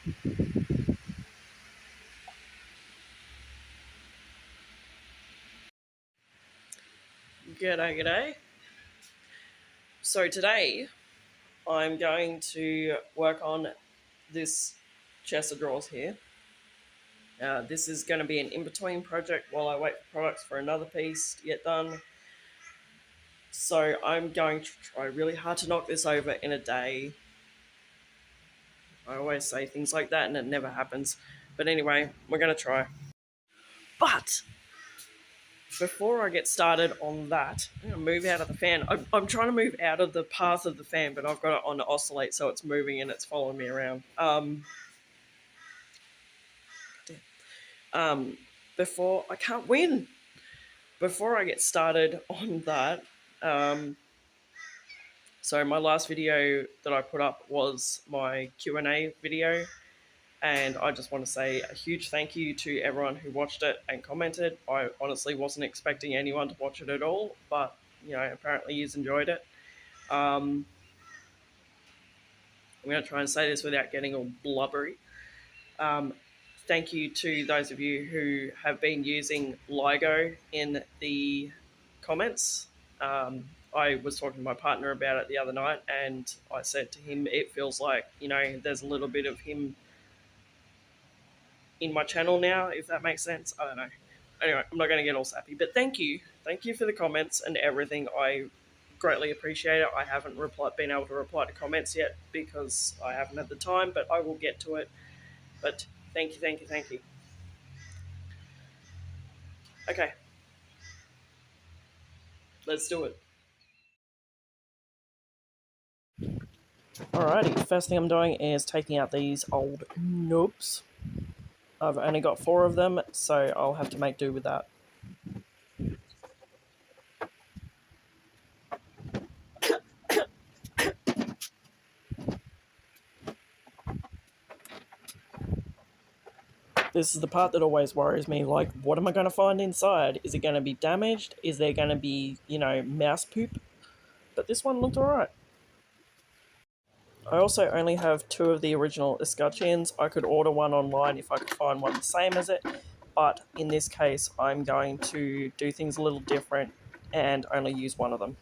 G'day, g'day. So today I'm going to work on this chest of drawers here. This is going to be an in-between project while I wait for products for another piece to get done. So I'm going to try really hard to knock this over in a day. I always say things like that and it never happens. But anyway, we're going to try. But before I get started on that, I'm going to move out of the fan. I'm trying to move out of the path of the fan, but I've got it on to oscillate, so it's moving and it's following me around. Um, before I can't win. Before I get started on that, so my last video that I put up was my Q&A video, and I just want to say a huge thank you to everyone who watched it and commented. I honestly wasn't expecting anyone to watch it at all, but apparently you enjoyed it. I'm going to try and say this without getting all blubbery. Um, Thank you to those of you who have been using LIGO in the comments. I was talking to my partner about it the other night, and I said to him, it feels like, there's a little bit of him in my channel now, if that makes sense. I don't know. Anyway, I'm not going to get all sappy, but thank you. Thank you for the comments and everything. I greatly appreciate it. I haven't been able to reply to comments yet because I haven't had the time, but I will get to it. But thank you, thank you, thank you. Okay, let's do it. Alrighty, first thing I'm doing is taking out these old noobs. I've only got 4 of them, so I'll have to make do with that. This is the part that always worries me, like, what am I going to find inside? Is it going to be damaged? Is there going to be, mouse poop? But this one looked alright. I also only have 2 of the original escutcheons. I could order one online if I could find one the same as it, but in this case I'm going to do things a little different and only use one of them.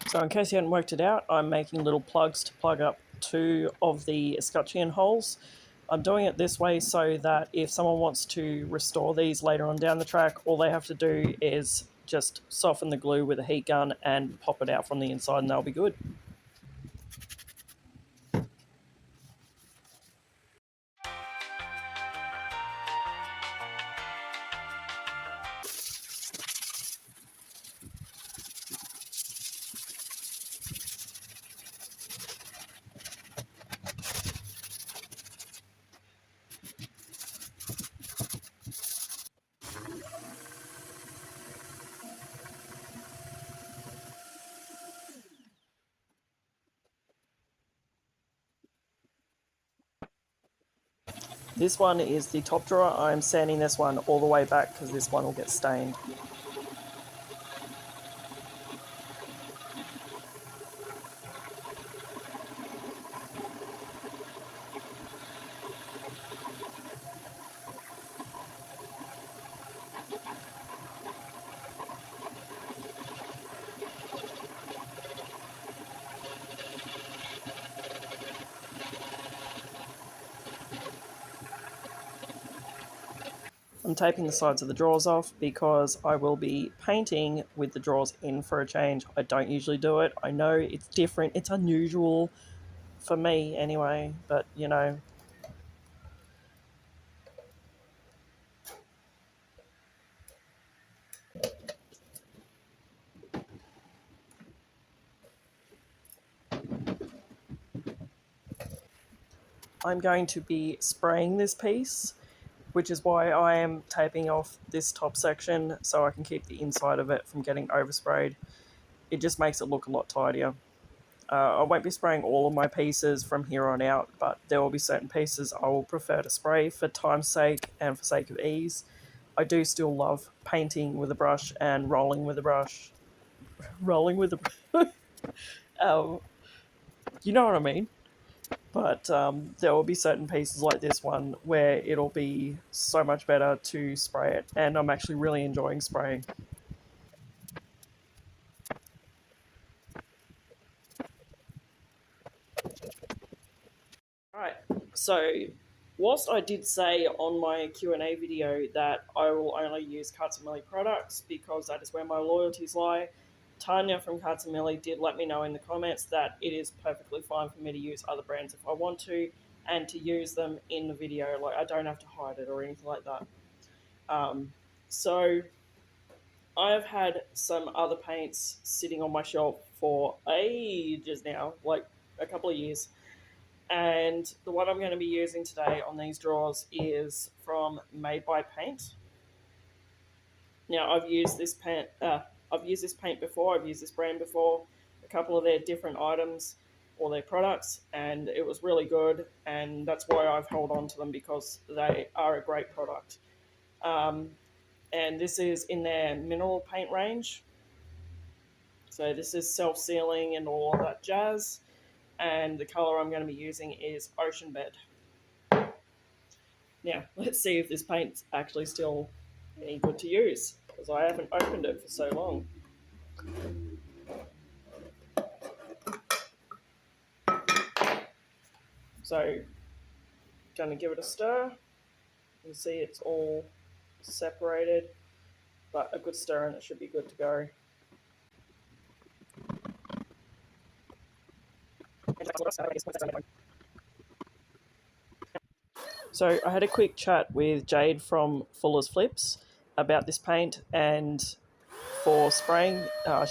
So in case you hadn't worked it out, I'm making little plugs to plug up 2 of the escutcheon holes. I'm doing it this way so that if someone wants to restore these later on down the track, all they have to do is just soften the glue with a heat gun and pop it out from the inside and they'll be good. This one is the top drawer. I'm sanding this one all the way back because this one will get stained. I'm taping the sides of the drawers off because I will be painting with the drawers in for a change. I don't usually do it. I know it's different. It's unusual for me anyway, but I'm going to be spraying this piece, which is why I am taping off this top section so I can keep the inside of it from getting oversprayed. It just makes it look a lot tidier. I won't be spraying all of my pieces from here on out, but there will be certain pieces I will prefer to spray for time's sake and for sake of ease. I do still love painting with a brush and rolling with a brush. Rolling with a you know what I mean? But there will be certain pieces like this one where it'll be so much better to spray it, and I'm actually really enjoying spraying. Right. So, whilst I did say on my Q&A video that I will only use Millie products because that is where my loyalties lie, Tanya from Millie did let me know in the comments that it is perfectly fine for me to use other brands if I want to, and to use them in the video. Like, I don't have to hide it or anything like that. So, I have had some other paints sitting on my shelf for ages now, like a couple of years. And the one I'm going to be using today on these drawers is from Made by Paint. Now I've used this paint. I've used this paint before. I've used this brand before. A couple of their different items or their products, and it was really good. And that's why I've held on to them, because they are a great product. And this is in their mineral paint range. So this is self-sealing and all of that jazz. And the color I'm going to be using is Ocean Bed. Now, let's see if this paint's actually still any good to use, because I haven't opened it for so long. So, going to give it a stir. You can see it's all separated, but a good stir and it should be good to go. So I had a quick chat with Jade from Fuller's Flips about this paint, and for spraying,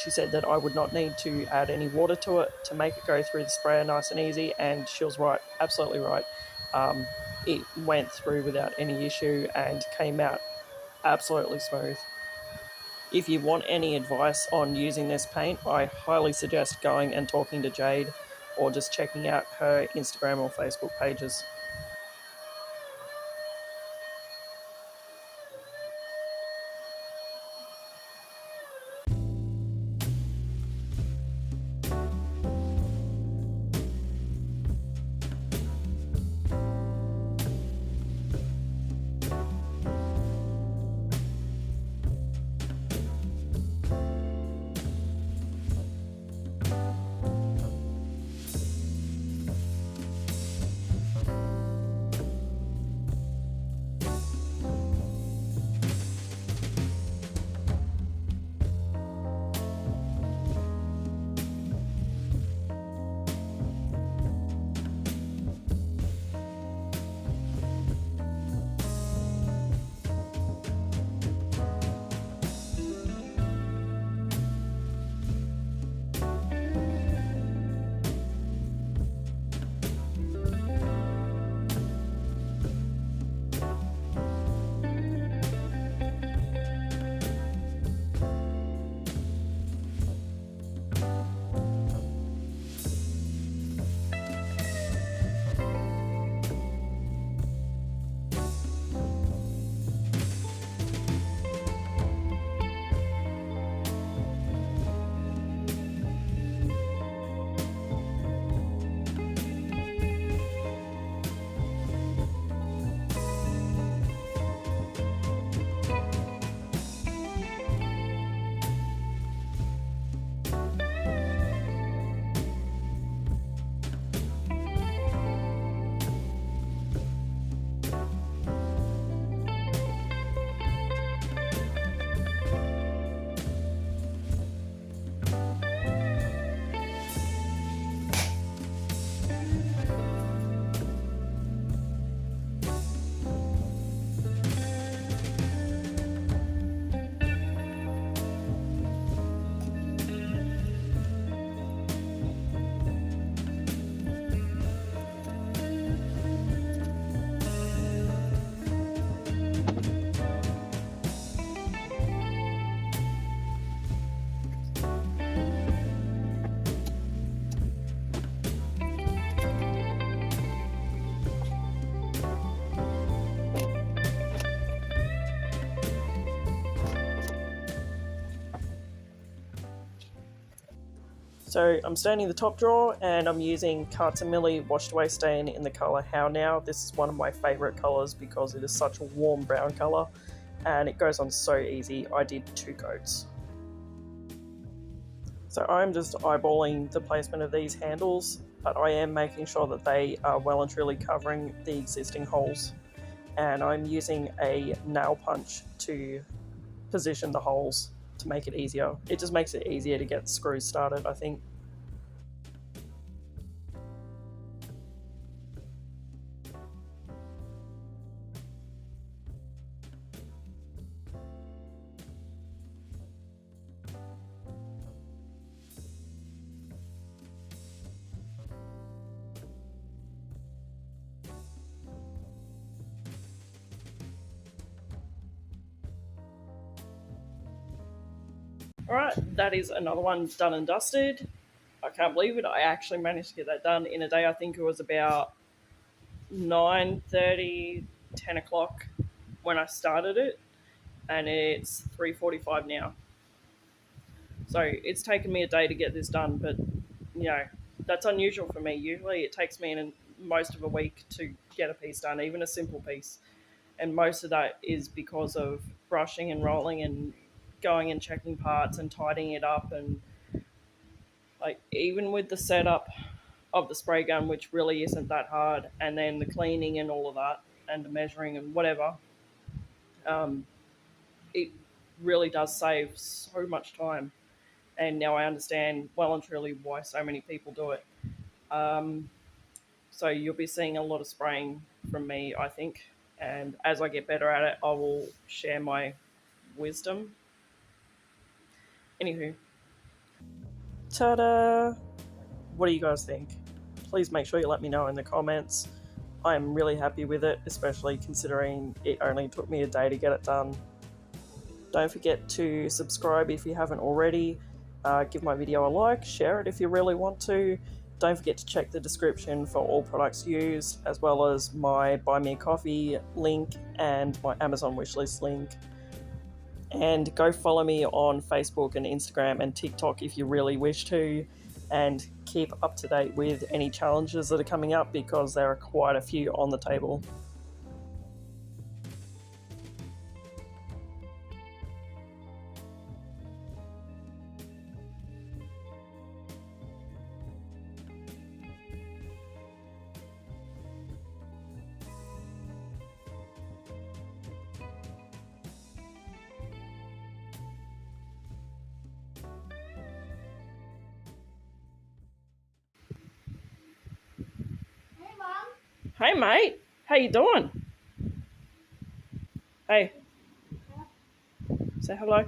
she said that I would not need to add any water to it to make it go through the sprayer nice and easy, and she was right, absolutely right. It went through without any issue and came out absolutely smooth. If you want any advice on using this paint, I highly suggest going and talking to Jade or just checking out her Instagram or Facebook pages. So I'm staining the top drawer and I'm using Millie washed away stain in the colour How Now. This is one of my favourite colours because it is such a warm brown colour and it goes on so easy. I did 2 coats. So I'm just eyeballing the placement of these handles, but I am making sure that they are well and truly covering the existing holes. And I'm using a nail punch to position the holes to make it easier. It just makes it easier to get screws started, I think. Alright, that is another one done and dusted. I can't believe it. I actually managed to get that done in a day. I think it was about 9:30, 10 o'clock when I started it, and it's 3:45 now. So it's taken me a day to get this done, but you know, that's unusual for me. Usually it takes me most of a week to get a piece done, even a simple piece. And most of that is because of brushing and rolling and going and checking parts and tidying it up, and like even with the setup of the spray gun, which really isn't that hard, and then the cleaning and all of that and the measuring and whatever, um, it really does save so much time. And now I understand well and truly why so many people do it. Um, so you'll be seeing a lot of spraying from me, I think. And as I get better at it, I will share my wisdom. Anywho, ta-da! What do you guys think? Please make sure you let me know in the comments. I am really happy with it, especially considering it only took me a day to get it done. Don't forget to subscribe if you haven't already. Give my video a like, share it if you really want to. Don't forget to check the description for all products used, as well as my Buy Me a Coffee link and my Amazon wishlist link. And go follow me on Facebook and Instagram and TikTok if you really wish to, and keep up to date with any challenges that are coming up because there are quite a few on the table. Hey mate, how you doing? Hey, say hello.